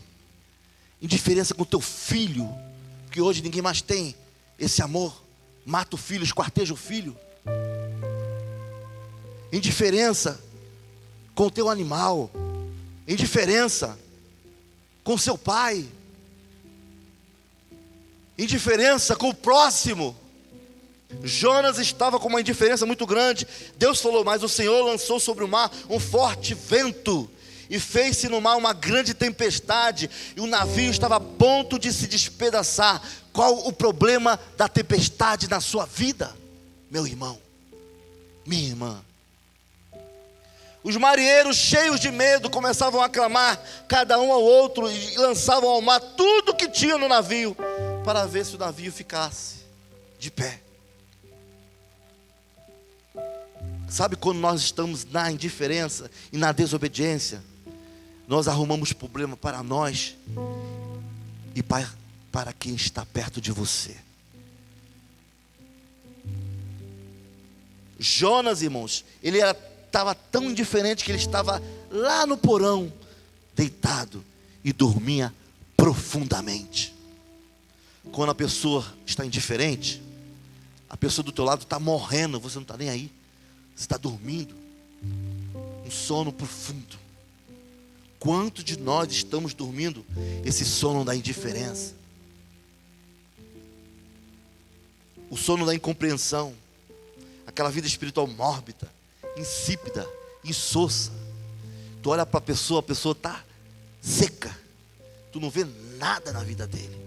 Indiferença com o teu filho. Que hoje ninguém mais tem esse amor. Mata o filho, esquarteja o filho. Indiferença com o teu animal. Indiferença com seu pai. Indiferença com o próximo. Jonas estava com uma indiferença muito grande. Deus falou: mas o Senhor lançou sobre o mar um forte vento, e fez-se no mar uma grande tempestade, e o navio estava a ponto de se despedaçar. Qual o problema da tempestade na sua vida, meu irmão, minha irmã? Os marinheiros, cheios de medo, começavam a clamar, cada um ao outro, e lançavam ao mar tudo que tinha no navio, para ver se o navio ficasse de pé. Sabe quando nós estamos na indiferença e na desobediência, nós arrumamos problema para nós e para quem está perto de você. Jonas, irmãos, ele estava tão indiferente que ele estava lá no porão, deitado, e dormia profundamente. Quando a pessoa está indiferente, a pessoa do teu lado está morrendo, você não está nem aí. Você está dormindo, um sono profundo. Quanto de nós estamos dormindo esse sono da indiferença? O sono da incompreensão, aquela vida espiritual mórbida, insípida, insossa. Tu olha para a pessoa está seca, tu não vê nada na vida dele.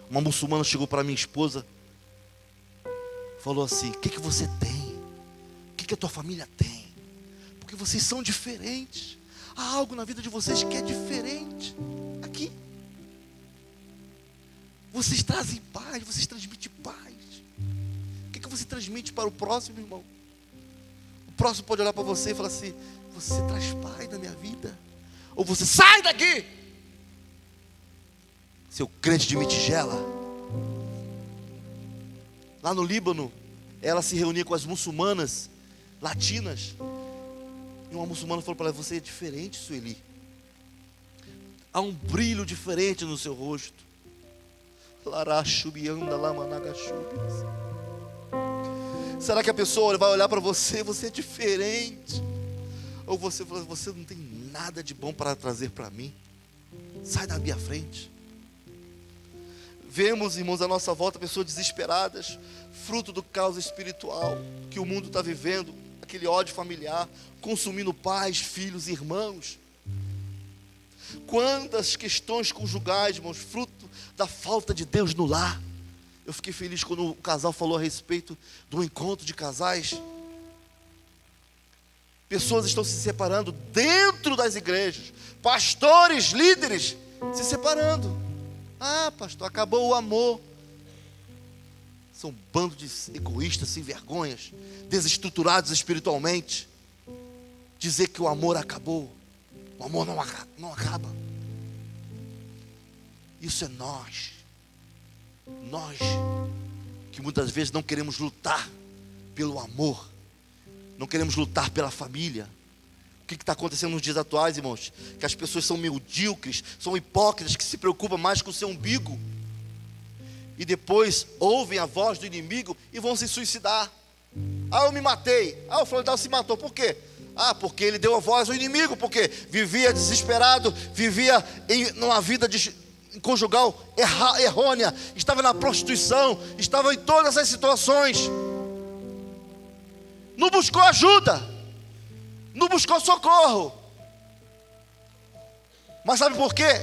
Uma muçulmana chegou para minha esposa, falou assim: o que você tem? O que a tua família tem? Porque vocês são diferentes. Há algo na vida de vocês que é diferente. Aqui vocês trazem paz, vocês transmitem paz. O que você transmite para o próximo, irmão? O próximo pode olhar para você e falar assim: você traz paz na minha vida. Ou você sai daqui, seu crente de mitigela. Lá no Líbano, ela se reunia com as muçulmanas latinas. E uma muçulmana falou para ela: você é diferente, Sueli. Há um brilho diferente no seu rosto. Será que a pessoa vai olhar para você: você é diferente? Ou você fala: você não tem nada de bom para trazer para mim, sai da minha frente. Vemos, irmãos, à nossa volta pessoas desesperadas, fruto do caos espiritual que o mundo está vivendo, aquele ódio familiar, consumindo pais, filhos, irmãos. Quantas questões conjugais, irmãos, fruto da falta de Deus no lar. Eu fiquei feliz quando o casal falou a respeito do encontro de casais. Pessoas estão se separando dentro das igrejas, pastores, líderes se separando. Ah, pastor, acabou o amor. São um bando de egoístas, sem vergonhas, desestruturados espiritualmente. Dizer que o amor acabou. O amor não acaba. Isso é nós que muitas vezes não queremos lutar pelo amor, não queremos lutar pela família. O que está acontecendo nos dias atuais, irmãos? Que as pessoas são medíocres, são hipócritas, que se preocupam mais com o seu umbigo, e depois ouvem a voz do inimigo e vão se suicidar. Ah, eu me matei. Ah, o fulano de tal se matou. Por quê? Ah, porque ele deu a voz ao inimigo, porque vivia desesperado, vivia numa vida conjugal errônea, estava na prostituição, estava em todas essas situações. Não buscou ajuda, não buscou socorro. Mas sabe por quê?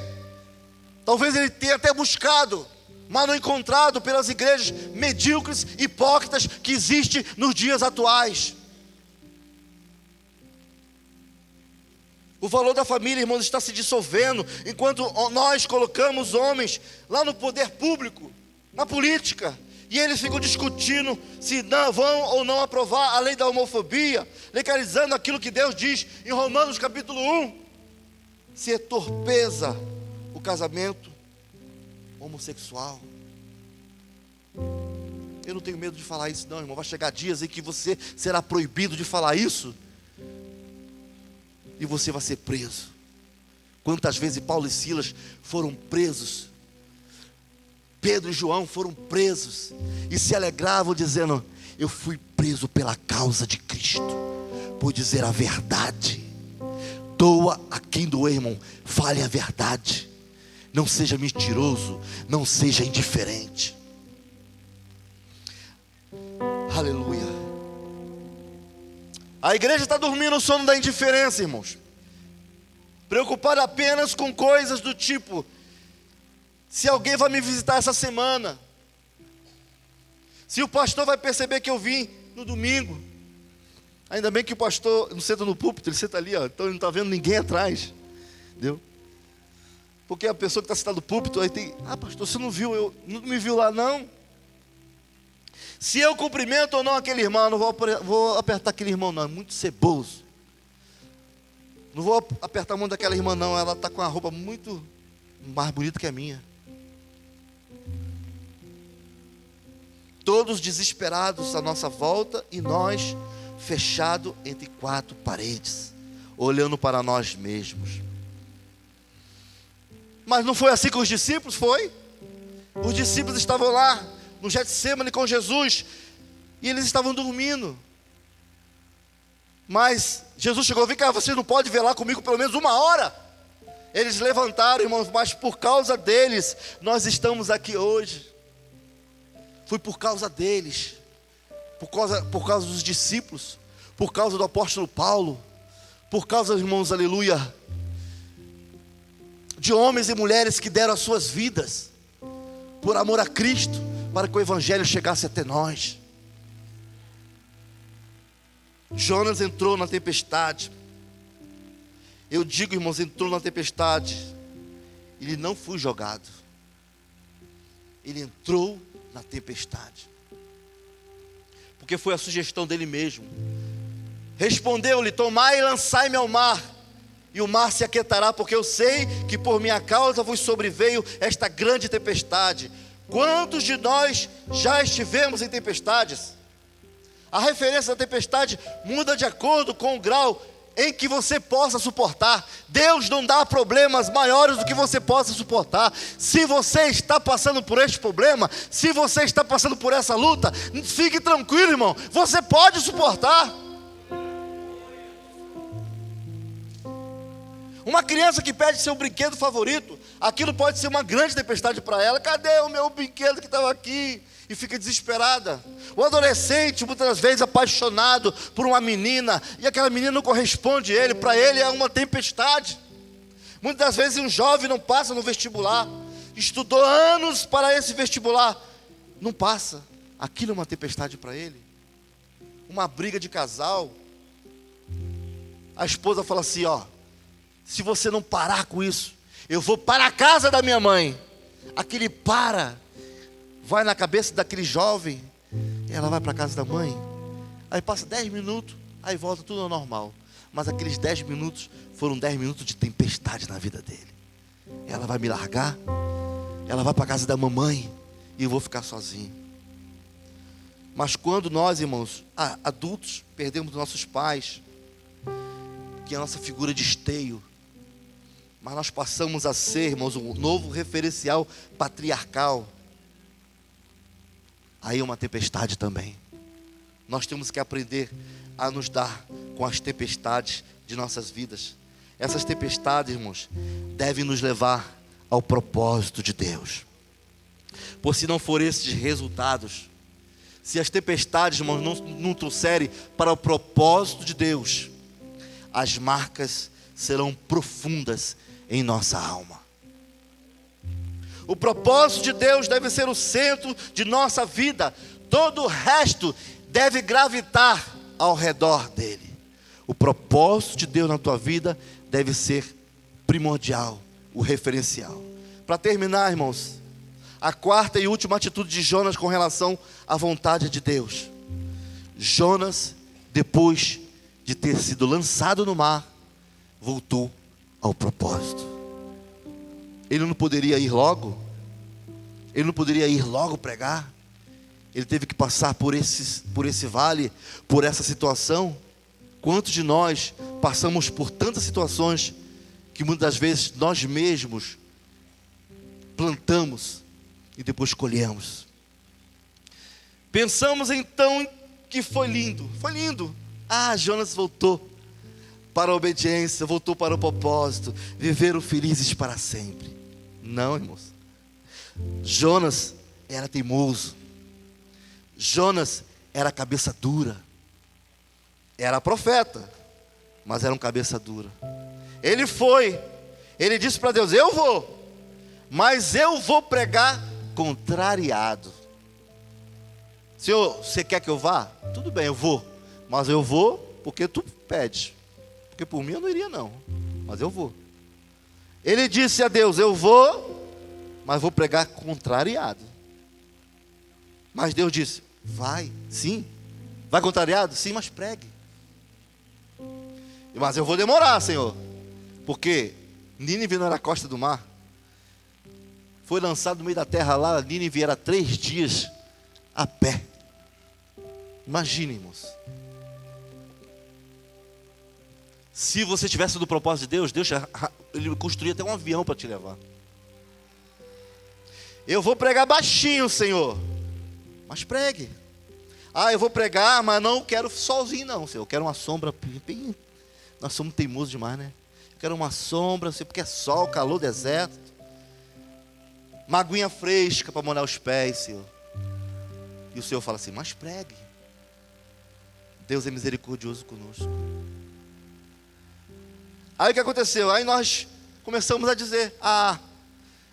Talvez ele tenha até buscado, mas não encontrado pelas igrejas medíocres, hipócritas que existem nos dias atuais. O valor da família, irmãos, está se dissolvendo, enquanto nós colocamos homens lá no poder público, na política, e eles ficam discutindo se não, vão ou não aprovar a lei da homofobia, legalizando aquilo que Deus diz em Romanos capítulo 1, se é torpeza o casamento homossexual. Eu não tenho medo de falar isso não, irmão. Vai chegar dias em que você será proibido de falar isso, e você vai ser preso. Quantas vezes Paulo e Silas foram presos, Pedro e João foram presos, e se alegravam dizendo: eu fui preso pela causa de Cristo, por dizer a verdade. Doa a quem doer, irmão, fale a verdade, não seja mentiroso, não seja indiferente. Aleluia. A igreja está dormindo o sono da indiferença, irmãos, preocupada apenas com coisas do tipo: se alguém vai me visitar essa semana, se o pastor vai perceber que eu vim no domingo. Ainda bem que o pastor não senta no púlpito, ele senta ali, ó, então ele não está vendo ninguém atrás, entendeu? Porque a pessoa que está sentada no púlpito, aí tem: ah, pastor, você não não me viu lá não? Se eu cumprimento ou não aquele irmão, não vou apertar aquele irmão não, é muito ceboso. Não vou apertar a mão daquela irmã não, ela está com a roupa muito mais bonita que a minha. Todos desesperados à nossa volta, e nós fechados entre quatro paredes, olhando para nós mesmos. Mas não foi assim com os discípulos? Foi. Os discípulos estavam lá no Getsêmani com Jesus, e eles estavam dormindo. Mas Jesus chegou: vem cá, vocês não podem velar comigo pelo menos 1 hora? Eles levantaram, irmãos, mas por causa deles nós estamos aqui hoje. Foi por causa deles, por causa dos discípulos, por causa do apóstolo Paulo, por causa, irmãos, aleluia, de homens e mulheres que deram as suas vidas por amor a Cristo, para que o Evangelho chegasse até nós. Jonas entrou na tempestade. Eu digo, irmãos, entrou na tempestade. Ele não foi jogado. Ele entrou na tempestade. Porque foi a sugestão dele mesmo. Respondeu-lhe: tomai e lançai-me ao mar, e o mar se aquietará, porque eu sei que por minha causa vos sobreveio esta grande tempestade. Quantos de nós já estivemos em tempestades? A referência da tempestade muda de acordo com o grau em que você possa suportar. Deus não dá problemas maiores do que você possa suportar. Se você está passando por este problema, se você está passando por essa luta, fique tranquilo, irmão, você pode suportar. Uma criança que pede seu brinquedo favorito, aquilo pode ser uma grande tempestade para ela. Cadê o meu brinquedo que estava aqui? E fica desesperada. O adolescente, muitas vezes apaixonado por uma menina, e aquela menina não corresponde a ele, para ele é uma tempestade. Muitas vezes um jovem não passa no vestibular, estudou anos para esse vestibular, não passa, aquilo é uma tempestade para ele. Uma briga de casal, a esposa fala assim: ó, se você não parar com isso, eu vou para a casa da minha mãe. Aquele vai na cabeça daquele jovem, e ela vai para a casa da mãe, aí passa 10 minutos, aí volta tudo ao normal. Mas aqueles 10 minutos foram 10 minutos de tempestade na vida dele. Ela vai me largar, ela vai para a casa da mamãe, e eu vou ficar sozinho. Mas quando nós, irmãos, adultos, perdemos nossos pais, que é a nossa figura de esteio, mas nós passamos a ser, irmãos, um novo referencial patriarcal, aí é uma tempestade também. Nós temos que aprender a nos dar com as tempestades de nossas vidas. Essas tempestades, irmãos, devem nos levar ao propósito de Deus. Por se não for esses resultados, se as tempestades, irmãos, não trouxerem para o propósito de Deus, as marcas serão profundas em nossa alma. O propósito de Deus deve ser o centro de nossa vida. Todo o resto deve gravitar ao redor dele. O propósito de Deus na tua vida deve ser primordial, o referencial. Para terminar, irmãos, a quarta e última atitude de Jonas com relação à vontade de Deus. Jonas, depois de ter sido lançado no mar, voltou ao propósito. Ele não poderia ir logo? Ele não poderia ir logo pregar? Ele teve que passar por esse vale, por essa situação. Quantos de nós passamos por tantas situações que muitas das vezes nós mesmos plantamos e depois colhemos? Pensamos então que foi lindo. Foi lindo. Jonas voltou para a obediência, voltou para o propósito, viveram felizes para sempre. Não, irmãos. Jonas era teimoso. Jonas era cabeça dura. Era profeta, mas era um cabeça dura. Ele disse para Deus: eu vou, mas eu vou pregar contrariado. Senhor, você quer que eu vá? Tudo bem, eu vou, mas eu vou porque tu pede. Porque por mim eu não iria não, mas eu vou. Ele disse a Deus: eu vou, mas vou pregar contrariado. Mas Deus disse: vai, sim. Vai contrariado? Sim, mas pregue. Mas eu vou demorar, Senhor, porque Nínive não era a costa do mar. Foi lançado no meio da terra lá. Nínive era 3 dias a pé. Imagine, irmãos. Se você tivesse do propósito de Deus, Ele construía até um avião para te levar. Eu vou pregar baixinho, Senhor, mas pregue. Eu vou pregar, mas não quero solzinho não, Senhor. Eu quero uma sombra bem... Nós somos teimosos demais, né? Eu quero uma sombra, porque é sol, calor, deserto. Uma aguinha fresca para molhar os pés, Senhor. E o Senhor fala assim: mas pregue. Deus é misericordioso conosco. Aí o que aconteceu? Aí nós começamos a dizer: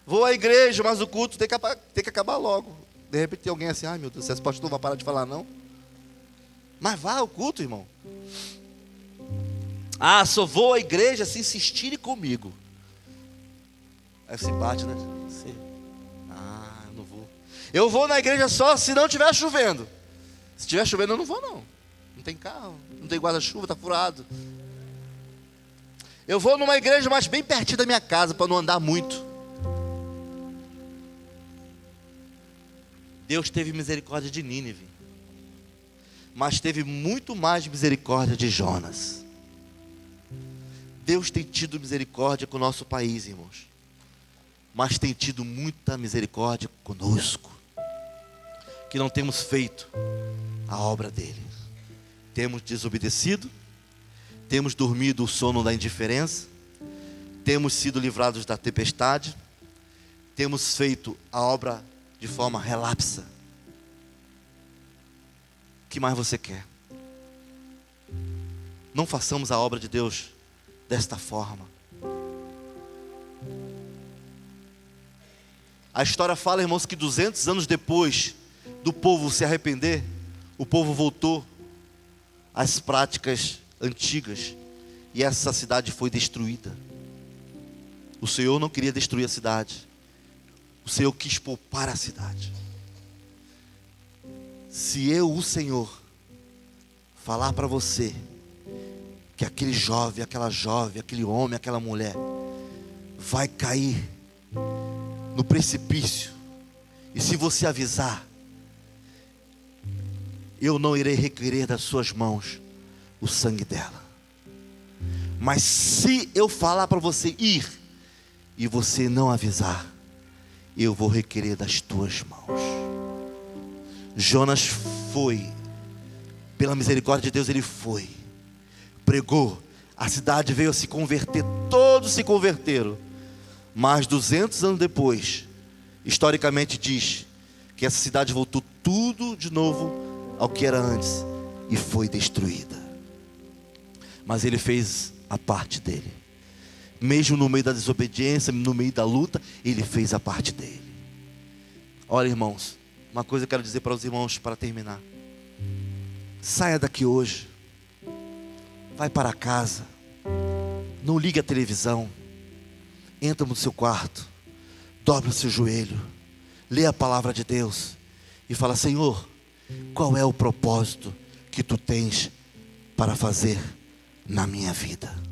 vou à igreja, mas o culto tem que acabar logo. De repente tem alguém assim: ai meu Deus, esse pastor não vai parar de falar não. Mas vá ao culto, irmão. Só vou à igreja se insistirem comigo. Aí você bate, né? Não vou. Eu vou na igreja só se não estiver chovendo. Se estiver chovendo eu não vou não. Não tem carro, não tem guarda-chuva, está furado. Eu vou numa igreja mais bem pertinho da minha casa, para não andar muito. Deus teve misericórdia de Nínive, mas teve muito mais misericórdia de Jonas. Deus tem tido misericórdia com o nosso país, irmãos, mas tem tido muita misericórdia conosco, que não temos feito a obra dele. Temos desobedecido, temos dormido o sono da indiferença, temos sido livrados da tempestade, temos feito a obra de forma relapsa. O que mais você quer? Não façamos a obra de Deus desta forma. A história fala, irmãos, que 200 anos depois do povo se arrepender, o povo voltou às práticas antigas e essa cidade foi destruída. O Senhor não queria destruir a cidade, o Senhor quis poupar a cidade. Se eu, o Senhor, falar para você que aquele jovem, aquela jovem, aquele homem, aquela mulher vai cair no precipício, e se você avisar, eu não irei requerer das suas mãos o sangue dela. Mas se eu falar para você ir, e você não avisar, eu vou requerer das tuas mãos. Jonas foi, pela misericórdia de Deus ele foi, pregou, a cidade veio a se converter, todos se converteram. Mas 200 anos depois, historicamente diz que essa cidade voltou tudo de novo ao que era antes e foi destruída. Mas ele fez a parte dele. Mesmo no meio da desobediência, no meio da luta, ele fez a parte dele. Olha, irmãos, uma coisa eu quero dizer para os irmãos para terminar. Saia daqui hoje, vai para casa, não ligue a televisão, entra no seu quarto, dobra o seu joelho, lê a palavra de Deus e fala: Senhor, qual é o propósito que tu tens para fazer na minha vida?